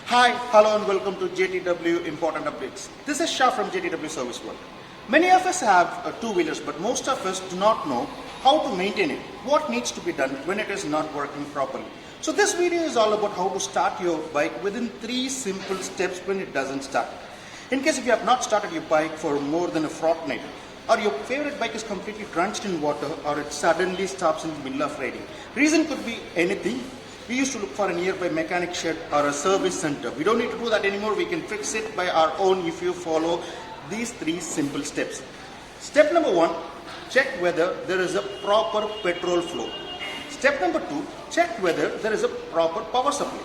Hi, hello and welcome to JTW Important Updates. This is SHAH from JTW Service World. Many of us have two-wheelers, but most of us do not know how to maintain it, what needs to be done when it is not working properly. So this video is all about how to start your bike within 3 simple steps when it doesn't start. In case if you have not started your bike for more than a fortnight, or your favorite bike is completely drenched in water, or it suddenly stops in the middle of riding. Reason could be anything. We used to look for a nearby mechanic shed or a service center. We don't need to do that anymore. We can fix it by our own if you follow these 3 simple steps. Step number 1, check whether there is a proper petrol flow. Step number 2, check whether there is a proper power supply.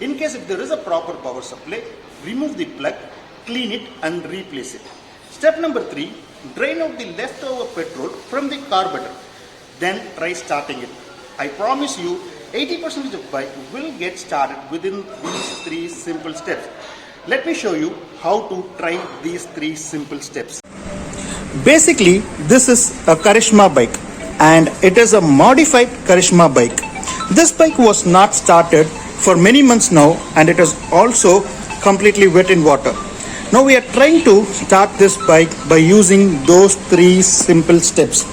In case if there is a proper power supply, remove the plug, clean it and replace it. Step number 3, drain out the leftover petrol from the carburetor. Then try starting it. I promise you 80% of bike will get started within these 3 simple steps. Let me show you how to try these 3 simple steps. Basically, this is a Karishma bike and it is a modified Karishma bike. This bike was not started for many months now and it is also completely wet in water. Now we are trying to start this bike by using those 3 simple steps.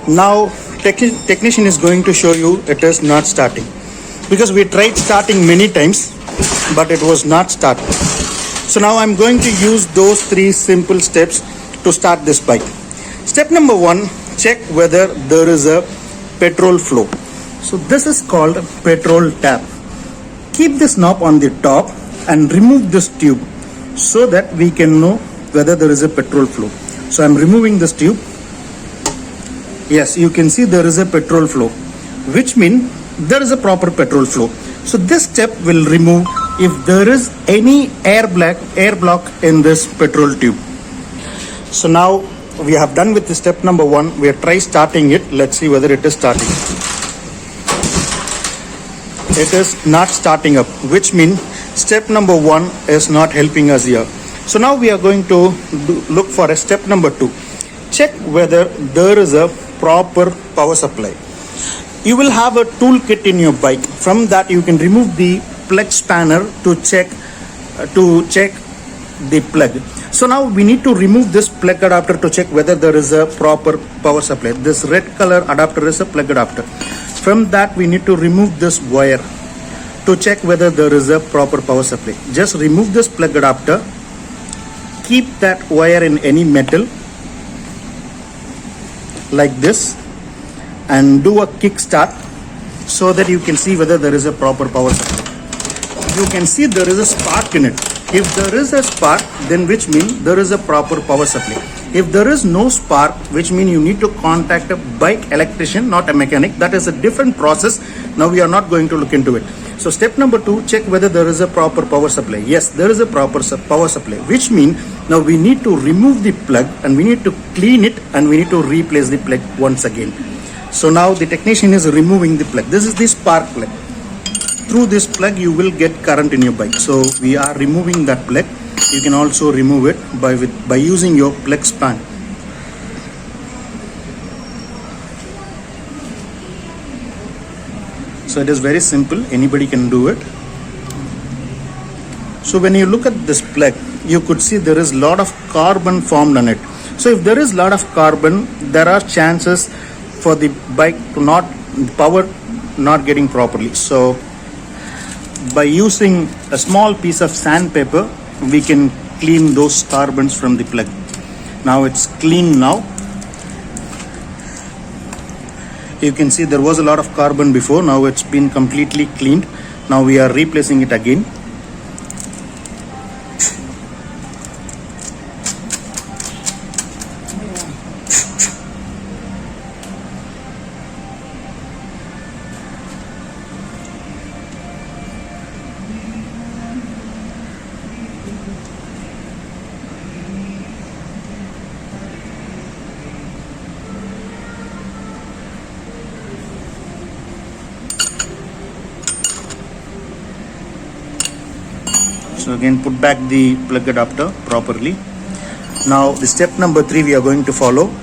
Now technician is going to show you it is not starting because we tried starting many times but it was not starting. So now I'm going to use those 3 simple steps to start this bike. Step number 1, check whether there is a petrol flow. So this is called petrol tap. Keep this knob on the top and remove this tube so that we can know whether there is a petrol flow. So I'm removing this tube. Yes, you can see there is a petrol flow, which means there is a proper petrol flow. So this step will remove if there is any air block in this petrol tube. So now we have done with the step number 1. We are try starting it. Let's see whether it is starting. It is not starting up, which means step number 1 is not helping us here. So now we are going to look for a step number 2. Check whether there is a proper power supply. You will have a toolkit in your bike. From that you can remove the plug spanner to check the plug. So now we need to remove this plug adapter to check whether there is a proper power supply. This red color adapter is a plug adapter. From that we need to remove this wire to check whether there is a proper power supply. Just remove this plug adapter, keep that wire in any metal like this and do a kickstart so that you can see whether there is a proper power supply. You can see there is a spark in it. If there is a spark, then which means there is a proper power supply. If there is no spark, which means you need to contact a bike electrician, not a mechanic. That is a different process. Now we are not going to look into it. So step number 2, check whether there is a proper power supply. Yes, there is a proper power supply, which means now we need to remove the plug and we need to clean it and we need to replace the plug once again. So now the technician is removing the plug. This is the spark plug. Through this plug you will get current in your bike. So we are removing that plug. You can also remove it by using your plug span. So it is very simple, anybody can do it. So when you look at this plug, you could see there is a lot of carbon formed on it. So if there is a lot of carbon, there are chances for the bike to power not getting properly. So by using a small piece of sandpaper, we can clean those carbons from the plug. Now it's clean now. You can see there was a lot of carbon before. Now it's been completely cleaned. Now we are replacing it again. So again put back the plug adapter properly. Now the step number 3 we are going to follow.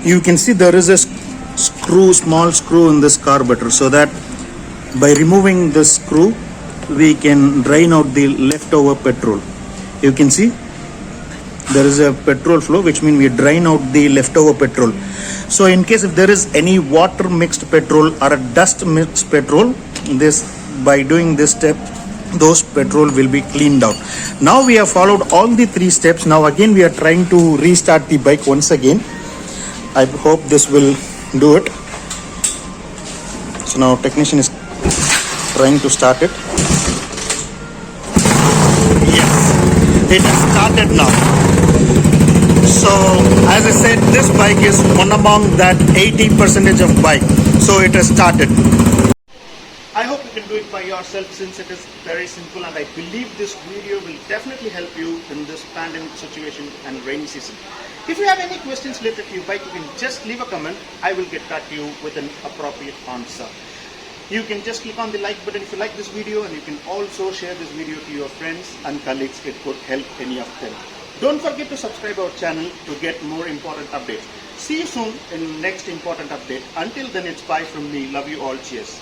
You can see there is a small screw in this carburetor, so that by removing this screw we can drain out the leftover petrol. You can see there is a petrol flow, which means we drain out the leftover petrol. So in case if there is any water mixed petrol or a dust mixed petrol, this, by doing this step, those petrol will be cleaned out. Now we have followed all the 3 steps. Now again we are trying to restart the bike once again. I hope this will do it. So now technician is trying to start it. Yes, it has started now. So as I said, this bike is one among that 80% of bike. So it has started. I hope you can do it by yourself, since it is very simple, and I believe this video will definitely help you in this pandemic situation and rainy season. If you have any questions related to your bike, you can just leave a comment. I will get back to you with an appropriate answer. You can just click on the like button if you like this video, and you can also share this video to your friends and colleagues. It could help any of them. Don't forget to subscribe our channel to get more important updates. See you soon in next important update. Until then, it's bye from me. Love you all. Cheers.